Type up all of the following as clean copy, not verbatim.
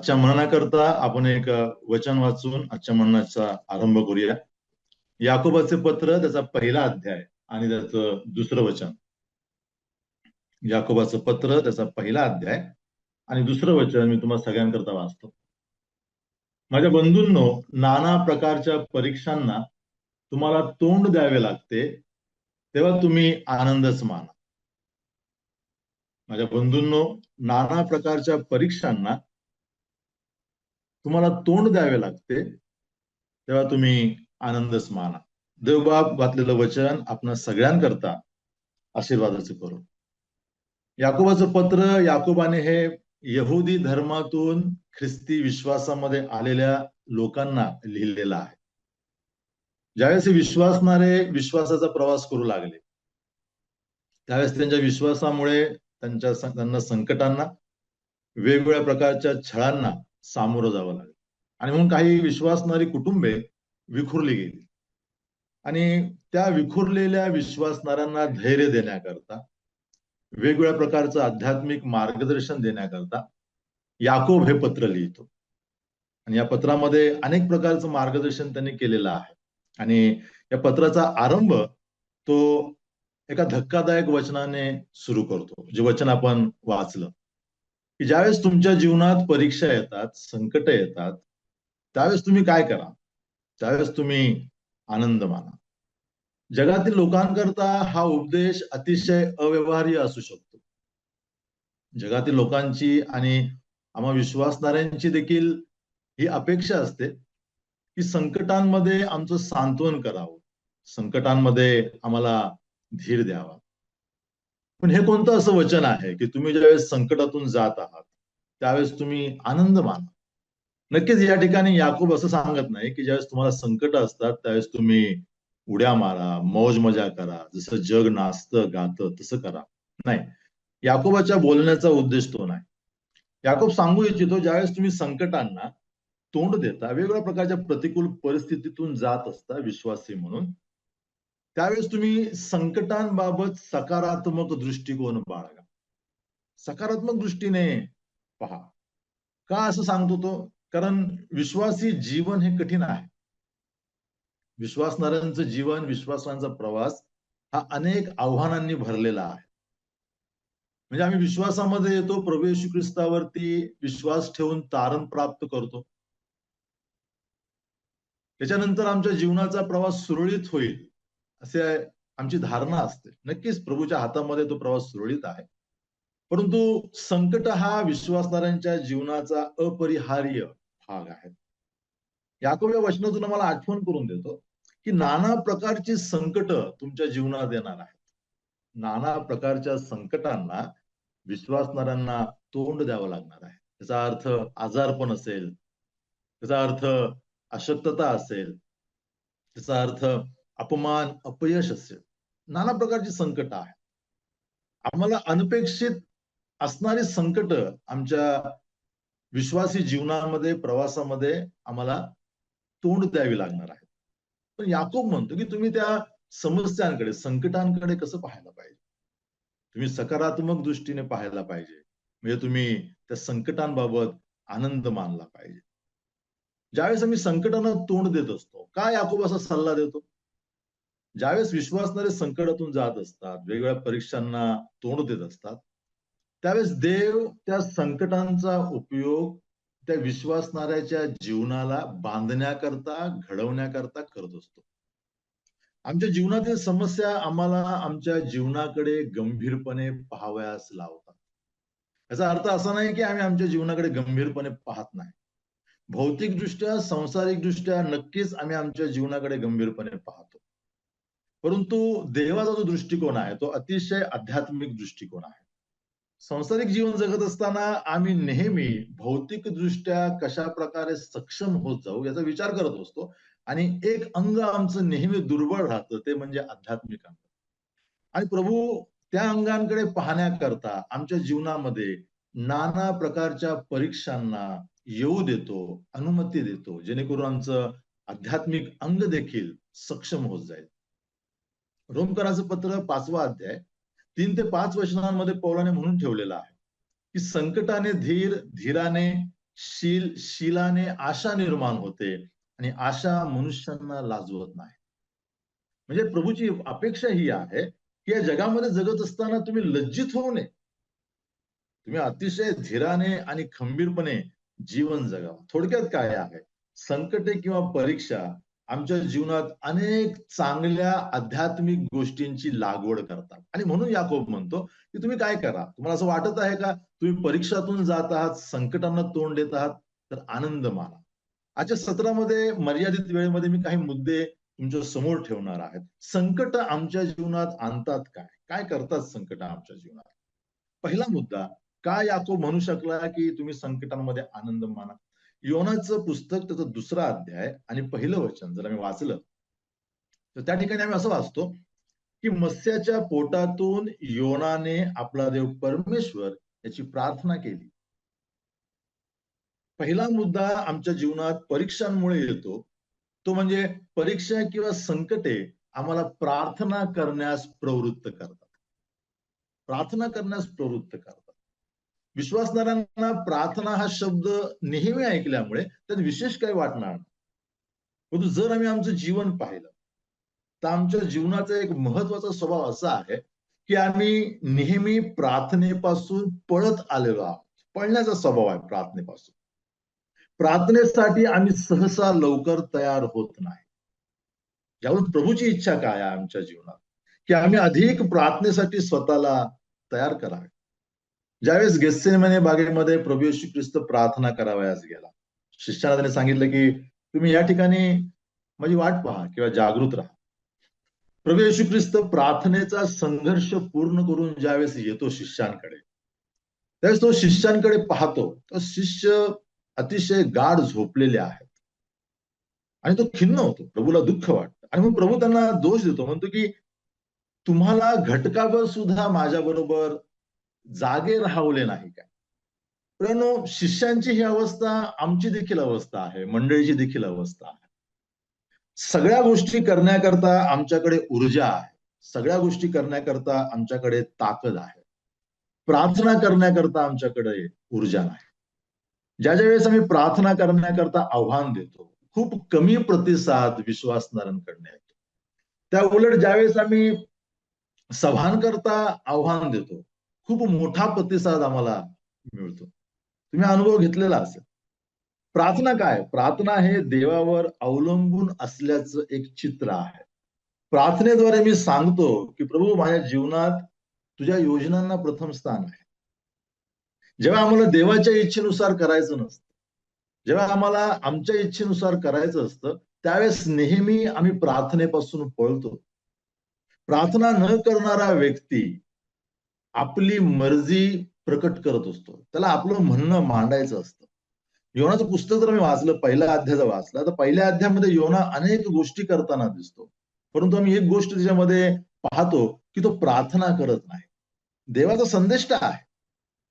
आजच्या मननाकरता आपण एक वचन वाचून आजच्या मननाचा आरंभ करूया. याकोबाचे पत्र, त्याचा पहिला अध्याय आणि त्याचं दुसरं वचन. याकोबाचं पत्र, त्याचा पहिला अध्याय आणि दुसरं वचन मी तुम्हाला सगळ्यांकरता वाचतो. माझ्या बंधूंनो, नाना प्रकारच्या परीक्षांना तुम्हाला तोंड द्यावे लागते, तेव्हा तुम्ही आनंदच माना. माझ्या बंधूंनो, नाना प्रकारच्या परीक्षांना तुम्हाला तोंड द्यावे लागते, तेव्हा तुम्ही आनंदच माना. देवबाप वाचलेलं वचन आपण सगळ्यांकरता आशीर्वादाचं करू. याकोबाचं पत्र, याकोबाने हे यहुदी धर्मातून ख्रिस्ती विश्वासामध्ये आलेल्या लोकांना लिहिलेलं आहे. ज्यावेळेस विश्वासणारे विश्वासाचा प्रवास करू लागले, त्यावेळेस त्यांच्या विश्वासामुळे त्यांना संकटांना, वेगवेगळ्या प्रकारच्या छळांना सामोरं जावं लागलं. आणि म्हणून काही विश्वासणारी कुटुंबे विखुरली गेली. आणि त्या विखुरलेल्या विश्वासणाऱ्यांना धैर्य देण्याकरता, वेगवेगळ्या प्रकारचं आध्यात्मिक मार्गदर्शन देण्याकरता याकोब हे पत्र लिहितो. आणि या पत्रामध्ये अनेक प्रकारचं मार्गदर्शन त्यांनी केलेलं आहे. आणि या पत्राचा आरंभ तो एका धक्कादायक वचनाने सुरू करतो, जे वचन आपण वाचलं, की ज्यावेळेस तुमच्या जीवनात परीक्षा येतात, संकट येतात, त्यावेळेस तुम्ही काय करा? त्यावेळेस तुम्ही आनंद माना. जगातील लोकांकरता हा उपदेश अतिशय अव्यवहार्य असू शकतो. जगातील लोकांची आणि आम्हा विश्वासणाऱ्यांची देखील ही अपेक्षा असते की संकटांमध्ये आमचं सांत्वन करावं, संकटांमध्ये आम्हाला धीर द्यावा. पण हे कोणतं असं वचन आहे की तुम्ही ज्यावेळेस संकटातून जात आहात त्यावेळेस तुम्ही आनंद माना? नक्कीच या ठिकाणी याकोब असं सांगत नाही की ज्यावेळेस तुम्हाला संकट असतात त्यावेळेस तुम्ही उड्या मारा, मौज मजा करा, जसं जग नाचतं गातं तसं करा. नाही, याकोबाच्या बोलण्याचा उद्देश तो नाही. याकोब सांगू इच्छितो, ज्यावेळेस तुम्ही संकटांना तोंड देता, वेगवेगळ्या प्रकारच्या प्रतिकूल परिस्थितीतून जात असता विश्वासी म्हणून, त्यावेळेस तुम्ही संकटांबाबत सकारात्मक दृष्टिकोन बाळगा, सकारात्मक दृष्टीने पहा. का असं सांगतो तो? कारण विश्वासी जीवन हे कठीण आहे. विश्वासणाऱ्यांचं जीवन, विश्वासांचा प्रवास हा अनेक आव्हानांनी भरलेला आहे. म्हणजे आम्ही विश्वासामध्ये येतो, प्रभू येशू ख्रिस्तावरती विश्वास ठेवून तारण प्राप्त करतो. त्याच्यानंतर आमच्या जीवनाचा प्रवास सुरळीत होईल असे आमची धारणा असते. नक्कीच प्रभूच्या हातामध्ये तो प्रवास सुरळीत आहे, परंतु संकट हा विश्वासणाऱ्यांच्या जीवनाचा अपरिहार्य भाग आहे. याकोब या वचनातून आम्हाला आठवण करून देतो की नाना प्रकारची संकट तुमच्या जीवनात येणार आहेत. नाना प्रकारच्या संकटांना विश्वासणाऱ्यांना तोंड द्यावं लागणार आहे. त्याचा अर्थ आजारपण असेल, त्याचा अर्थ अशक्तता असेल, त्याचा अर्थ अपमान, अपयश असेल. नाना प्रकारची संकट आहे. आम्हाला अनपेक्षित असणारी संकट आमच्या विश्वासी जीवनामध्ये, प्रवासामध्ये आम्हाला तोंड द्यावी लागणार आहे. पण याकोब म्हणतो की तुम्ही त्या समस्यांकडे, संकटांकडे कसं पाहायला पाहिजे? तुम्ही सकारात्मक दृष्टीने पाहायला पाहिजे. म्हणजे तुम्ही त्या संकटांबाबत आनंद मानला पाहिजे. ज्यावेळेस आम्ही संकटांना तोंड देत असतो, का याकोब असा सल्ला देतो? ज्यावेळेस विश्वासणारे संकटातून जात असतात, वेगवेगळ्या परीक्षांना तोंड देत असतात, त्यावेळेस देव त्या संकटांचा उपयोग त्या विश्वासणाऱ्याच्या जीवनाला बांधण्याकरता, घडवण्याकरता करत असतो. आमच्या जीवनातील समस्या आम्हाला आमच्या जीवनाकडे गंभीरपणे पाहावयास लावतात. याचा अर्थ असा नाही की आम्ही आमच्या जीवनाकडे गंभीरपणे पाहत नाही. भौतिकदृष्ट्या, सांसारिकदृष्ट्या नक्कीच आम्ही आमच्या जीवनाकडे गंभीरपणे पाहतो, परंतु देवाचा जो दृष्टिकोन आहे तो अतिशय आध्यात्मिक दृष्टिकोन आहे. सांसारिक जीवन जगत असताना आम्ही नेहमी भौतिकदृष्ट्या कशा प्रकारे सक्षम होत जाऊ याचा विचार करत असतो. आणि एक अंग आमचं नेहमी दुर्बळ राहतं, ते म्हणजे आध्यात्मिक अंग. आणि प्रभू त्या अंगांकडे पाहण्याकरता आमच्या जीवनामध्ये नाना प्रकारच्या परीक्षांना येऊ देतो, अनुमती देतो, जेणेकरून आमचं आध्यात्मिक अंग देखील सक्षम होत जाईल. रोमकराचं पत्र 5वा अध्याय 3 ते 5 वचनांमध्ये पौलाने म्हणून ठेवलेला आहे की संकटाने धीर, धीराने शीलाने आशा निर्माण होते आणि आशा मनुष्यांना लाजवत नाही. म्हणजे प्रभूची अपेक्षा ही आहे की या जगामध्ये जगत असताना तुम्ही लज्जित होऊ नये. तुम्ही अतिशय धीराने आणि खंबीरपणे जीवन जगावं. थोडक्यात काय आहे, संकटे किंवा परीक्षा आमच्या जीवनात अनेक चांगल्या आध्यात्मिक गोष्टींची लागवड करतात. आणि म्हणून याकोब म्हणतो की तुम्ही काय करा, तुम्हाला असं वाटत आहे का तुम्ही परीक्षातून जात आहात, संकटांना तोंड देत आहात, तर आनंद माना. आजच्या सत्रामध्ये मर्यादित वेळेमध्ये मी काही मुद्दे तुमच्या समोर ठेवणार आहेत. संकट आमच्या जीवनात आणतात काय, काय करतात संकट आमच्या जीवनात? पहिला मुद्दा, का याकोब म्हणू शकला की तुम्ही संकटांमध्ये आनंद माना? योनाचं पुस्तक त्याचा 2रा अध्याय आणि पहिलं वचन जर आम्ही वाचलं तर त्या ठिकाणी आम्ही असं वाचतो की मत्स्याच्या पोटातून योनाने आपला देव परमेश्वर याची प्रार्थना केली. पहिला मुद्दा आमच्या जीवनात परीक्षांमुळे येतो, तो म्हणजे परीक्षा किंवा संकटे आम्हाला प्रार्थना करण्यास प्रवृत्त करतात. प्रार्थना करण्यास प्रवृत्त करतात. विश्वासणाऱ्यांना प्रार्थना हा शब्द नेहमी ऐकल्यामुळे त्यात विशेष काही वाटणार नाही. परंतु जर आम्ही आमचं जीवन पाहिलं तर आमच्या जीवनाचा एक महत्वाचा स्वभाव असा आहे की आम्ही नेहमी प्रार्थनेपासून पळत आलेलो आहोत. पळण्याचा स्वभाव आहे प्रार्थनेपासून. प्रार्थनेसाठी आम्ही सहसा लवकर तयार होत नाही. ज्यावेळी प्रभूची इच्छा काय आहे आमच्या जीवनात की आम्ही अधिक प्रार्थनेसाठी स्वतःला तयार करावे. ज्यावेळेस गेत्सेमने बागेमध्ये प्रभू येशू ख्रिस्त प्रार्थना करावयास गेला, शिष्याला त्याने सांगितलं की तुम्ही या ठिकाणी माझी वाट पहा किंवा जागृत राहा. प्रभू येशू ख्रिस्त प्रार्थनेचा संघर्ष पूर्ण करून ज्यावेळेस येतो शिष्यांकडे, त्यावेळेस तो शिष्यांकडे पाहतो, तो शिष्य अतिशय गाढ झोपलेले आहेत आणि तो खिन्न होतो, प्रभूला दुःख वाटतं आणि मग प्रभू त्यांना दोष देतो, म्हणतो की तुम्हाला घटकाभर सुद्धा माझ्या बरोबर जागे राहवले नाही काय? पण शिष्यांची ही अवस्था आमची देखील अवस्था आहे, मंडळीची देखील अवस्था आहे. सगळ्या गोष्टी करण्याकरता आमच्याकडे ऊर्जा आहे, सगळ्या गोष्टी करण्याकरता आमच्याकडे ताकद आहे, प्रार्थना करण्याकरता आमच्याकडे ऊर्जा नाही. ज्या ज्या वेळेस आम्ही प्रार्थना करण्याकरता आव्हान देतो, खूप कमी प्रतिसाद विश्वासणाऱ्यांकडनं येतो. त्या उलट ज्यावेळेस आम्ही सभांकरता आव्हान देतो, खूप मोठा प्रतिसाद आम्हाला मिळतो. तुम्ही अनुभव घेतलेला असेल. प्रार्थना काय? प्रार्थना हे देवावर अवलंबून असल्याचं एक चित्र आहे. प्रार्थनेद्वारे मी सांगतो की प्रभू माझ्या जीवनात तुझ्या योजनांना प्रथम स्थान आहे. जेव्हा आम्हाला देवाच्या इच्छेनुसार करायचं नसतं, जेव्हा आम्हाला आमच्या इच्छेनुसार करायचं असतं, त्यावेळेस नेहमी आम्ही प्रार्थनेपासून पळतो. प्रार्थना न करणारा व्यक्ती आपली मर्जी प्रकट करत असतो, त्याला आपलं म्हणणं मांडायचं असतं. योनाचं पुस्तक जर मी वाचलं, पहिल्या अध्याय जर वाचला, तर पहिल्या अध्यायामध्ये योना अनेक गोष्टी करताना दिसतो, परंतु आम्ही एक गोष्ट त्याच्यामध्ये पाहतो की तो प्रार्थना करत नाही. देवाचा संदेष्टा आहे,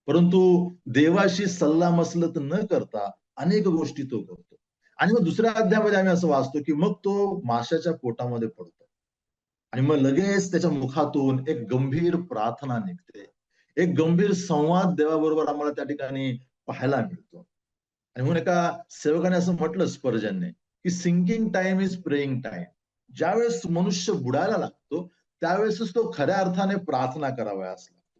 परंतु देवाशी सल्लामसलत न करता अनेक गोष्टी तो करतो. आणि मग 2ऱ्या अध्यायामध्ये आम्ही असं वाचतो की मग तो माशाच्या पोटामध्ये पडतो आणि मग लगेच त्याच्या मुखातून एक गंभीर प्रार्थना निघते, एक गंभीर संवाद देवाबरोबर आम्हाला त्या ठिकाणी पाहायला मिळतो. आणि म्हणून एका सेवकाने असं म्हटलं स्पर्जनने की sinking time is praying time. ज्यावेळेस मनुष्य बुडायला लागतो त्यावेळेसच तो खऱ्या अर्थाने प्रार्थना करावयास लागतो.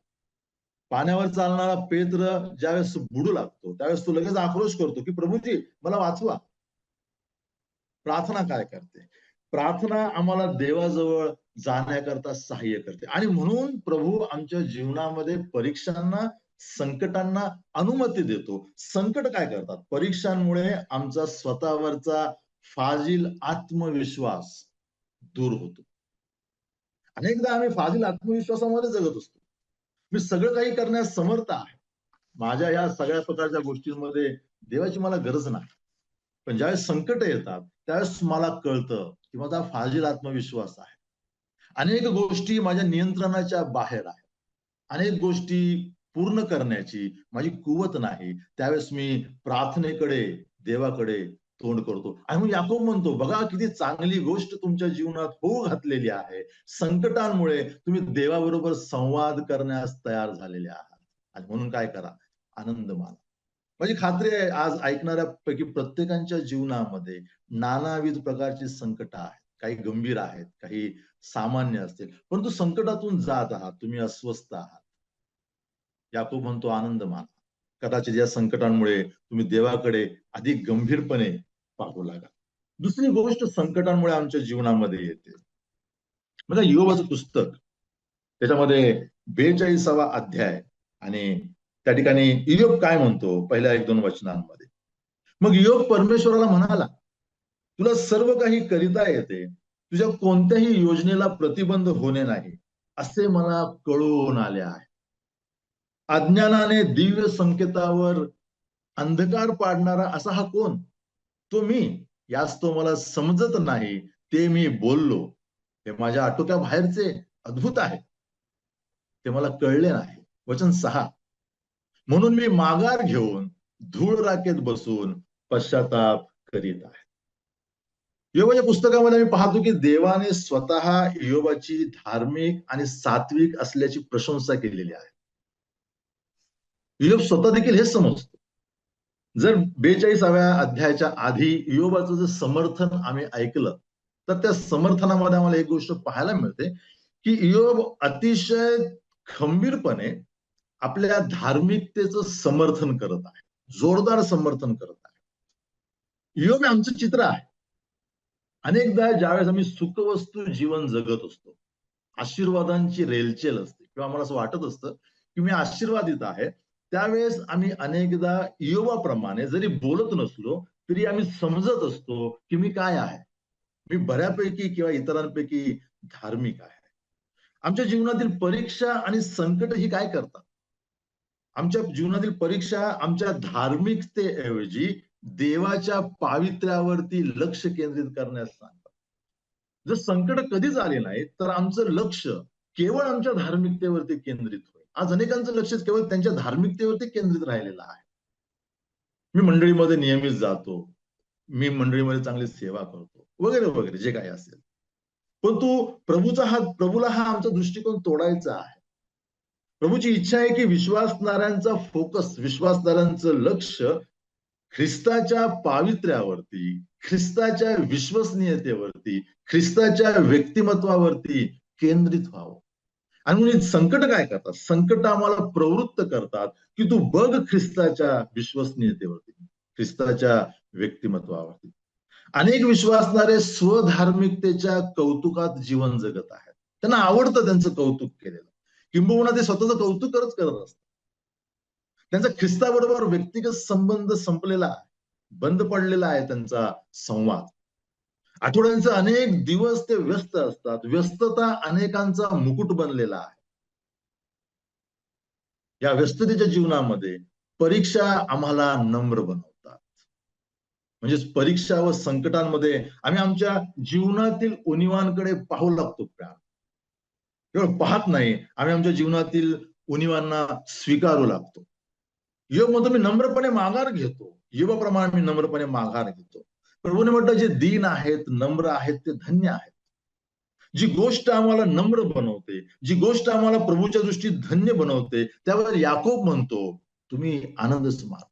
पाण्यावर चालणारा पेत्र ज्यावेळेस बुडू लागतो त्यावेळेस तो लगेच आक्रोश करतो की प्रभूजी मला वाचवा. प्रार्थना काय करते? प्रार्थना आम्हाला देवाजवळ जाण्याकरता सहाय्य करते आणि म्हणून प्रभू आमच्या जीवनामध्ये परीक्षांना, संकटांना अनुमती देतो. संकट काय करतात? परीक्षांमुळे आमचा स्वतःवरचा फाजील आत्मविश्वास दूर होतो. अनेकदा आम्ही फाजील आत्मविश्वासामध्ये जगत असतो. मी सगळं काही करण्यास समर्थ आहे, माझ्या या सगळ्या प्रकारच्या गोष्टींमध्ये देवाची मला गरज नाही. पण ज्यावेळेस संकट येतात त्यावेळेस मला कळतं की माझा फाजील आत्मविश्वास आहे, अनेक गोष्टी माझ्या नियंत्रणाच्या बाहेर आहेत, अनेक गोष्टी पूर्ण करण्याची माझी कुवत नाही. त्यावेळेस मी प्रार्थनेकडे, देवाकडे तोंड करतो. आणि मग याकोब म्हणतो, बघा किती चांगली गोष्ट तुमच्या जीवनात होऊ घातलेली आहे, संकटांमुळे तुम्ही देवाबरोबर संवाद करण्यास तयार झालेले आहात. आणि म्हणून काय करा? आनंद माना. माझी खात्री आहे आज ऐकणाऱ्यापैकी प्रत्येकाच्या जीवनामध्ये नानाविध प्रकारची संकट आहेत. काही गंभीर आहेत, काही सामान्य असतील, परंतु संकटातून जात आहात, तुम्ही अस्वस्थ आहात. याकोब म्हणतो आनंद माना. कदाचित या संकटांमुळे तुम्ही देवाकडे अधिक गंभीरपणे पाहू लागा. दुसरी गोष्ट संकटांमुळे आमच्या जीवनामध्ये येते. बघा योबाचं पुस्तक त्याच्यामध्ये 42वा अध्याय आणि त्या ठिकाणी इयोब काय म्हणतो पहिल्या 1-2 वचनांमध्ये. मग इयोब परमेश्वराला म्हणाला, तुला सर्व काही करिता येते, तुझ्या कोणत्याही योजनेला प्रतिबंध होणे नाही, असे मला कळून आले आहे. अज्ञानाने दिव्य संकेतावर अंधकार पाडणारा असा हा कोण? तो मी. यास तो मला समजत नाही, ते मी बोललो. हे माझ्या आटोक्या बाहेरचे अद्भुत आहे, ते मला कळले नाही. वचन 6, म्हणून मी माघार घेऊन धूळ राखेत बसून पश्चाताप करीत आहे. योबाच्या पुस्तकामध्ये आम्ही पाहतो की देवाने स्वतः योबाची धार्मिक आणि सात्विक असल्याची प्रशंसा केलेली आहे. योब स्वतः देखील हेच समजतो. जर 42व्या अध्यायाच्या आधी योबाचं जर समर्थन आम्ही ऐकलं तर त्या समर्थनामध्ये आम्हाला एक गोष्ट पाहायला मिळते की योब अतिशय खंबीरपणे आपल्या धार्मिकतेचं समर्थन करत आहे, जोरदार समर्थन करत आहे. योब हे आमचं चित्र आहे. अनेकदा ज्यावेळेस आम्ही सुखवस्तू जीवन जगत असतो, आशीर्वादांची रेलचेल असते किंवा आम्हाला असं वाटत असतं की मी आशीर्वादित आहे, त्यावेळेस आम्ही अनेकदा योबाप्रमाणे जरी बोलत नसलो तरी आम्ही समजत असतो की मी काय आहे, मी बऱ्यापैकी किंवा इतरांपैकी धार्मिक आहे. आमच्या जीवनातील परीक्षा आणि संकट ही काय करतात? आमच्या जीवनातील परीक्षा आमच्या धार्मिकतेऐवजी देवाच्या पावित्र्यावरती लक्ष केंद्रित करण्यास सांगतात. जर संकट कधीच आले नाही तर आमचं लक्ष केवळ आमच्या धार्मिकतेवरती केंद्रित होईल. आज अनेकांचं लक्ष केवळ त्यांच्या धार्मिकतेवरती केंद्रित राहिलेलं आहे. मी मंडळीमध्ये नियमित जातो, मी मंडळीमध्ये चांगली सेवा करतो, वगैरे वगैरे जे काही असेल. परंतु प्रभूला हा आमचा दृष्टिकोन तोडायचा आहे. प्रभूची इच्छा आहे की विश्वासणाऱ्यांचा फोकस, विश्वासणाऱ्यांचं लक्ष ख्रिस्ताच्या पावित्र्यावरती, ख्रिस्ताच्या विश्वसनीयतेवरती, ख्रिस्ताच्या व्यक्तिमत्वावरती केंद्रित व्हावं. आणि म्हणून संकट काय करतात? संकट आम्हाला प्रवृत्त करतात की तू बघ ख्रिस्ताच्या विश्वसनीयतेवरती, ख्रिस्ताच्या व्यक्तिमत्वावरती. अनेक विश्वासणारे स्वधार्मिकतेच्या कौतुकात जीवन जगत आहेत. त्यांना आवडतं त्यांचं कौतुक केलेलं, किंबहुना ते स्वतःचं कौतुकच करत असतात. त्यांचा ख्रिस्ताबरोबर व्यक्तिगत संबंध संपलेला आहे, बंद पडलेला आहे त्यांचा संवाद. आठवड्यांचे अनेक दिवस ते व्यस्त असतात. व्यस्तता अनेकांचा मुकुट बनलेला आहे. या व्यस्ततेच्या जीवनामध्ये परीक्षा आम्हाला नम्र बनवतात. म्हणजेच परीक्षा व संकटांमध्ये आम्ही आमच्या जीवनातील उणिवांकडे पाहू लागतो. केवळ पाहत नाही, आम्ही आमच्या जीवनातील उणिवांना स्वीकारू लागतो. योब म्हणतो मी नम्रपणे माघार घेतो. योबाप्रमाणे मी नम्रपणे माघार घेतो. प्रभूने म्हटलं जे दीन आहेत, नम्र आहेत ते धन्य आहेत. जी गोष्ट आम्हाला नम्र बनवते, जी गोष्ट आम्हाला प्रभूच्या दृष्टीत धन्य बनवते, त्यावर याकोब म्हणतो तुम्ही आनंदच माना.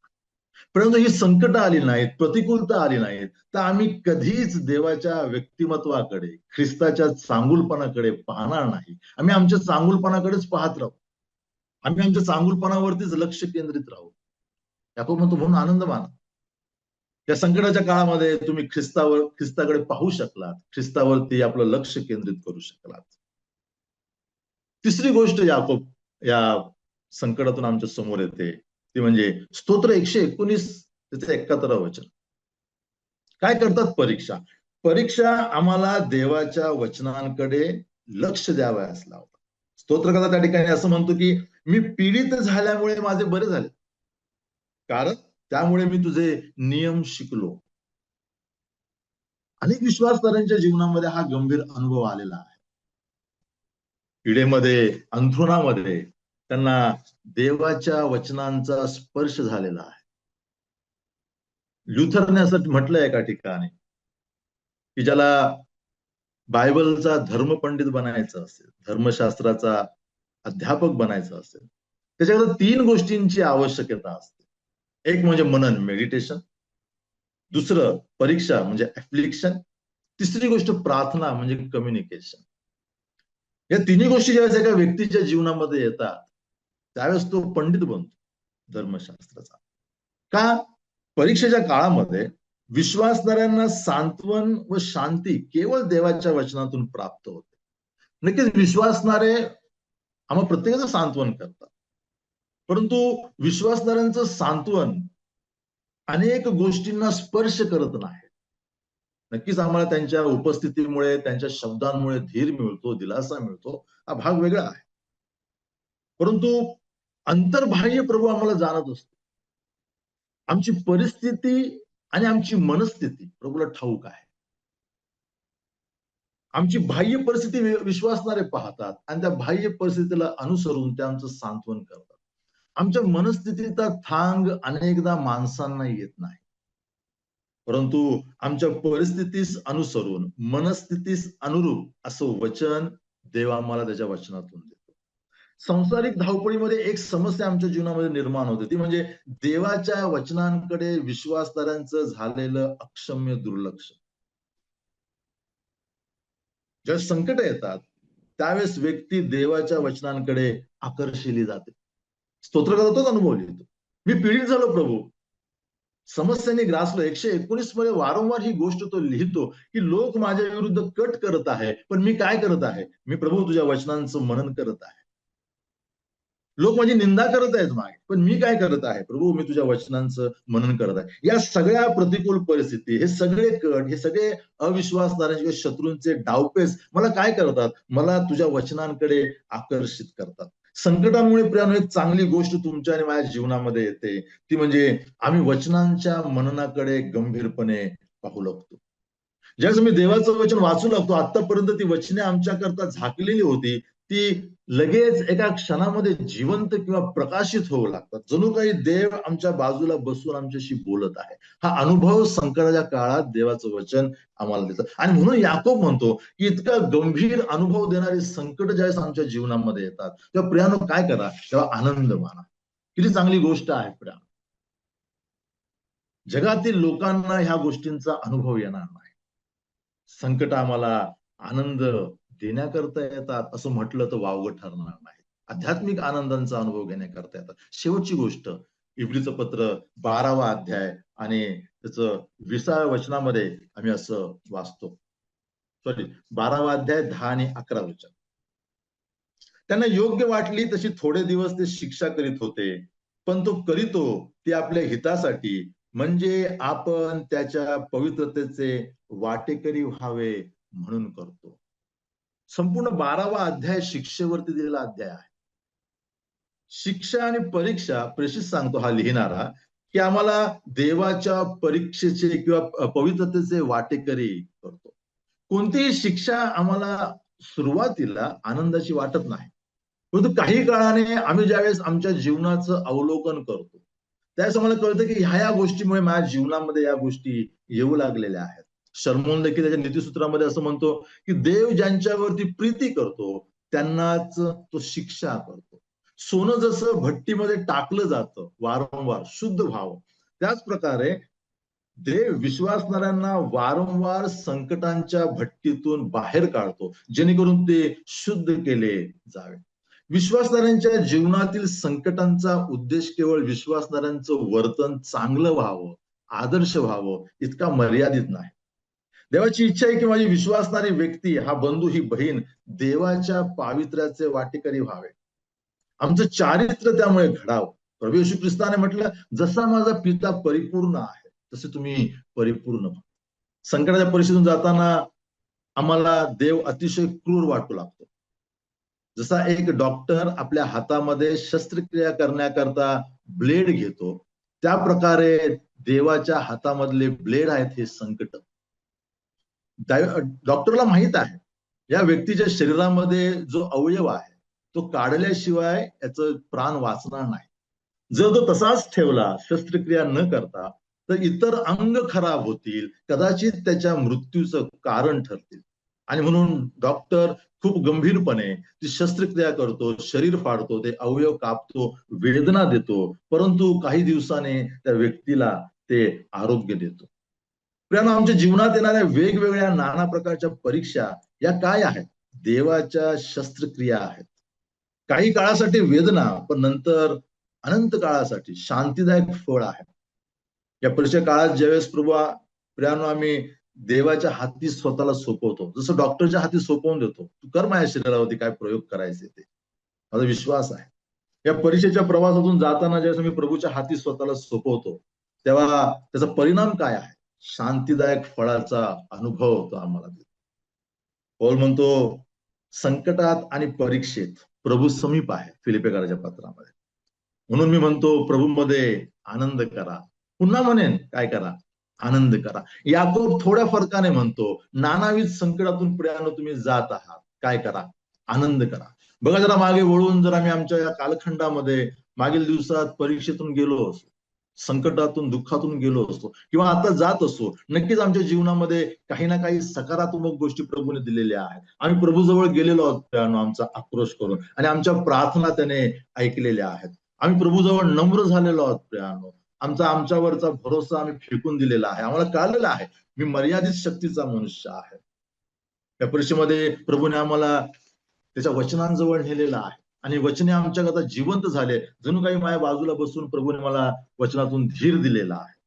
परंतु ही संकट आली नाहीत, प्रतिकूलता आली नाहीत, तर आम्ही कधीच देवाच्या व्यक्तिमत्वाकडे, ख्रिस्ताच्या चांगुलपणाकडे पाहणार नाही. आम्ही आमच्या चांगुलपणाकडेच पाहत राहू. आम्ही आमच्या चांगुलपणावरतीच लक्ष केंद्रित राहू. याकोब म्हणतो म्हणून आनंद माना. या संकटाच्या काळामध्ये तुम्ही ख्रिस्ताकडे पाहू शकलात, ख्रिस्तावरती आपलं लक्ष केंद्रित करू शकलात. तिसरी गोष्ट याकोब या संकटातून आमच्या समोर येते ती म्हणजे स्तोत्र 119 त्याचं 71 वचन. काय करतात परीक्षा? परीक्षा आम्हाला देवाच्या वचनांकडे लक्ष द्यावयास लावतात. स्तोत्रकर्ता त्या ठिकाणी असं म्हणतो की मी पीडित झाल्यामुळे माझे बरे झाले, कारण त्यामुळे मी तुझे नियम शिकलो. अनेक विश्वासधारांच्या जीवनामध्ये हा गंभीर अनुभव आलेला आहे. पीडेमध्ये, अंथरुणामध्ये त्यांना देवाच्या वचनांचा स्पर्श झालेला आहे. ल्युथरने असं म्हटलंय एका ठिकाणी की ज्याला बायबलचा धर्मपंडित बनायचं असेल, धर्मशास्त्राचा अध्यापक बनायचं असेल, त्याच्याकडे 3 गोष्टींची आवश्यकता असते. एक म्हणजे मनन, मेडिटेशन. दुसरं परीक्षा म्हणजे ऍप्लिकेशन. तिसरी गोष्ट प्रार्थना म्हणजे कम्युनिकेशन. या तिन्ही गोष्टी ज्यावेळेस एका व्यक्तीच्या जीवनामध्ये येतात, त्यावेळेस तो पंडित बनतो धर्मशास्त्राचा. का? परीक्षेच्या काळामध्ये विश्वासणाऱ्यांना सांत्वन व शांती केवळ देवाच्या वचनातून प्राप्त होते. नक्कीच विश्वासणारे आम्हा प्रत्येकाचं सांत्वन करतात, परंतु विश्वासणाऱ्यांचं सांत्वन अनेक गोष्टींना स्पर्श करत नाही. नक्कीच आम्हाला त्यांच्या उपस्थितीमुळे, त्यांच्या शब्दांमुळे धीर मिळतो, दिलासा मिळतो, हा भाग वेगळा आहे. परंतु अंतर्बाह्य प्रभू आम्हाला जाणत असतो. आमची परिस्थिती आणि आमची मनस्थिती प्रभूला ठाऊक आहे. आमची बाह्य परिस्थिती विश्वासणारे पाहतात आणि त्या बाह्य परिस्थितीला अनुसरून ते आमचं सांत्वन करतात. आमच्या मनस्थितीचा थांग अनेकदा माणसांना येत नाही, परंतु आमच्या परिस्थितीस अनुसरून, मनस्थितीस अनुरूप असं वचन देव आम्हाला त्याच्या वचनातून देतो. संसारिक धावपळीमध्ये एक समस्या आमच्या जीवनामध्ये निर्माण होते, ती म्हणजे देवाच्या वचनांकडे विश्वासदारांचं झालेलं अक्षम्य दुर्लक्ष. जेव्हा संकट येतात त्यावेळेस व्यक्ती देवाच्या वचनांकडे आकर्षिली जाते. स्तोत्र करतोच अनुभव लिहितो, मी पीडित झालो प्रभू, समस्येने ग्रासलो. 119 मध्ये वारंवार ही गोष्ट तो लिहितो की लोक माझ्या विरुद्ध कट करत आहे, पण मी काय करत आहे? मी प्रभू तुझ्या वचनांचं मनन करत आहे. लोक माझी निंदा करत आहेत मागे, पण मी काय करत आहे? प्रभू मी तुझ्या वचनांचं मनन करत आहे. या सगळ्या प्रतिकूल परिस्थिती, हे सगळे कट, हे सगळे अविश्वासदारांचे, शत्रूंचे डावपेच मला काय करतात? मला तुझ्या वचनांकडे आकर्षित करतात. संकटामुळे प्रियानो एक चांगली गोष्ट तुमच्या आणि माझ्या जीवनामध्ये येते, ती म्हणजे आम्ही वचनांच्या मननाकडे गंभीरपणे पाहू लागतो. ज्यावेळेस मी देवाचं वचन वाचू लागतो, आतापर्यंत ती वचने आमच्याकरता झाकलेली होती, ती लगेच एका क्षणामध्ये जिवंत किंवा प्रकाशित होऊ लागतात. जणू काही देव आमच्या बाजूला बसून आमच्याशी बोलत आहे. हा अनुभव संकटाच्या काळात देवाचं वचन आम्हाला देतं. आणि म्हणून याकोब म्हणतो की इतका गंभीर अनुभव देणारे संकट ज्यावेळेस आमच्या जीवनामध्ये येतात, तेव्हा प्रियानो काय करा? तेव्हा आनंद माना. किती चांगली गोष्ट आहे प्रियानो. जगातील लोकांना ह्या गोष्टींचा अनुभव येणार नाही. संकट आम्हाला आनंद देण्याकरता येतात असं म्हटलं तर वावगं ठरणार नाही. आध्यात्मिक आनंदांचा अनुभव घेण्याकरता येतात. शेवटची गोष्ट, इब्रीचं पत्र 12वा अध्याय आणि त्याचं 20व्या वचनामध्ये आम्ही असं वाचतो. सॉरी, 12वा अध्याय 10 आणि 11 वचन. त्यांना योग्य वाटली तशी थोडे दिवस ते शिक्षा करीत होते, पण तो करीतो ते आपल्या हितासाठी, म्हणजे आपण त्याच्या पवित्रतेचे वाटेकरी व्हावे म्हणून करतो. संपूर्ण 12वा अध्याय शिक्षेवरती दिलेला अध्याय आहे. शिक्षा आणि परीक्षा, प्रेषित सांगतो हा लिहिणारा, की आम्हाला देवाच्या परीक्षेचे किंवा पवित्रतेचे वाटेकरी करतो. कोणतीही शिक्षा आम्हाला सुरुवातीला आनंदाची वाटत नाही, परंतु काही काळाने आम्ही ज्यावेळेस आमच्या जीवनाचं अवलोकन करतो, त्यावेळेस आम्हाला कळतं की ह्या गोष्टीमुळे माझ्या जीवनामध्ये या गोष्टी येऊ लागलेल्या आहेत. शर्मोन देखील त्याच्या नीतिसूत्रामध्ये असं म्हणतो की देव ज्यांच्यावरती प्रीती करतो त्यांनाच तो शिक्षा करतो. सोनं जसं भट्टीमध्ये टाकलं जातं वारंवार शुद्ध व्हावं, त्याच प्रकारे देव विश्वासणाऱ्यांना वारंवार संकटांच्या भट्टीतून बाहेर काढतो, जेणेकरून ते शुद्ध केले जावे. विश्वासणाऱ्यांच्या जीवनातील संकटांचा उद्देश केवळ विश्वासणाऱ्यांचं वर्तन चांगलं व्हावं, आदर्श व्हावं इतका मर्यादित नाही. देवाची इच्छा आहे की माझी विश्वासणारी व्यक्ती, हा बंधू, ही बहीण देवाच्या पावित्र्याचे वाटेकरी व्हावे. आमचं चारित्र्य त्यामुळे घडावं. प्रभू येशू ख्रिस्ताने म्हटलं, जसा माझा पिता परिपूर्ण आहे तसे तुम्ही परिपूर्ण व्हा. संकटाच्या परिस्थितीतून जाताना आम्हाला देव अतिशय क्रूर वाटू लागतो. जसा एक डॉक्टर आपल्या हातामध्ये शस्त्रक्रिया करण्याकरता ब्लेड घेतो, त्या प्रकारे देवाच्या हातामधले ब्लेड आहेत हे संकट. डॉक्टरला माहित आहे या व्यक्तीच्या शरीरामध्ये जो अवयव आहे तो काढल्याशिवाय याचं प्राण वाचणार नाही. जर तो तसाच ठेवला शस्त्रक्रिया न करता तर इतर अंग खराब होतील, कदाचित त्याच्या मृत्यूचं कारण ठरतील. आणि म्हणून डॉक्टर खूप गंभीरपणे ती शस्त्रक्रिया करतो, शरीर फाडतो, ते अवयव कापतो, वेदना देतो, परंतु काही दिवसाने त्या व्यक्तीला ते आरोग्य देतो. प्रियानो, आमच्या जीवनात येणाऱ्या वेगवेगळ्या नाना प्रकारच्या परीक्षा या काय आहेत? देवाच्या शस्त्रक्रिया आहेत. काही काळासाठी वेदना, पण नंतर अनंत काळासाठी शांतीदायक फळ आहे. या परीक्षा काळात ज्यावेळेस प्रियानो आम्ही देवाच्या हाती स्वतःला सोपवतो, जसं डॉक्टरच्या हाती सोपवून देतो, तू कर माझ्या शरीरावरती काय प्रयोग करायचे ते, माझा विश्वास आहे. या परीक्षेच्या प्रवासातून जाताना ज्यावेळेस मी प्रभूच्या हाती स्वतःला सोपवतो, तेव्हा त्याचा परिणाम काय आहे? शांतीदायक फळाचा अनुभव तो आम्हाला देतो. पौल म्हणतो, संकटात आणि परीक्षेत प्रभू समीप आहे, फिलिप्पियराच्या पत्रामध्ये. म्हणून मी म्हणतो, प्रभूमध्ये आनंद करा. पुन्हा म्हणेन, काय करा? आनंद करा. याकोब थोड्या फरकाने म्हणतो, नानाविध संकटातून प्रियानो तुम्ही जात आहात, काय करा? आनंद करा. बघा, जरा मागे वळून जर आम्ही आमच्या या कालखंडामध्ये मागील दिवसात परीक्षेतून गेलो असो, संकटातून दुःखातून गेलो असतो, किंवा आता जात असो, नक्कीच आमच्या जीवनामध्ये काही ना काही सकारात्मक गोष्टी प्रभूने दिलेल्या आहेत. आम्ही प्रभूजवळ गेलेलो आहोत आमचा आक्रोश करून, आणि आमच्या प्रार्थना त्याने ऐकलेल्या आहेत. आम्ही प्रभूजवळ नम्र झालेलो आहोत प्रियानो. आमच्यावरचा भरोसा आम्ही फेकून दिलेला आहे. आम्हाला कळलेलं आहे, मी मर्यादित शक्तीचा मनुष्य आहे. या परीक्षेमध्ये प्रभूने आम्हाला त्याच्या वचनांजवळ नेलेलं आहे, आणि वचने आमच्याकरता जिवंत झाले. जणू काही माझ्या बाजूला बसून प्रभूने मला वचनातून धीर दिलेला आहे.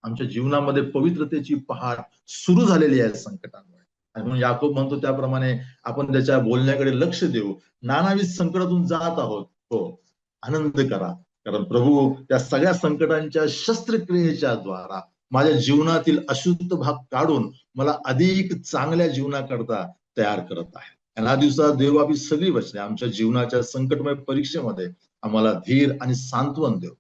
आमच्या जीवनामध्ये पवित्रतेची पहाट सुरू झालेली आहे संकटांमुळे. आणि म्हणून याकोब म्हणतो त्याप्रमाणे आपण त्याच्या बोलण्याकडे लक्ष देऊ. नानाविध संकटातून जात आहोत, हो, आनंद करा, कारण प्रभू त्या सगळ्या संकटांच्या शस्त्रक्रियेच्या द्वारा माझ्या जीवनातील अशुद्ध भाग काढून मला अधिक चांगल्या जीवनाकरता तयार करत आहे. आणि हा दिवसात देव आपली सगळी वचने आमच्या जीवनाच्या संकटमय परीक्षेमध्ये आम्हाला धीर आणि सांत्वन देऊ.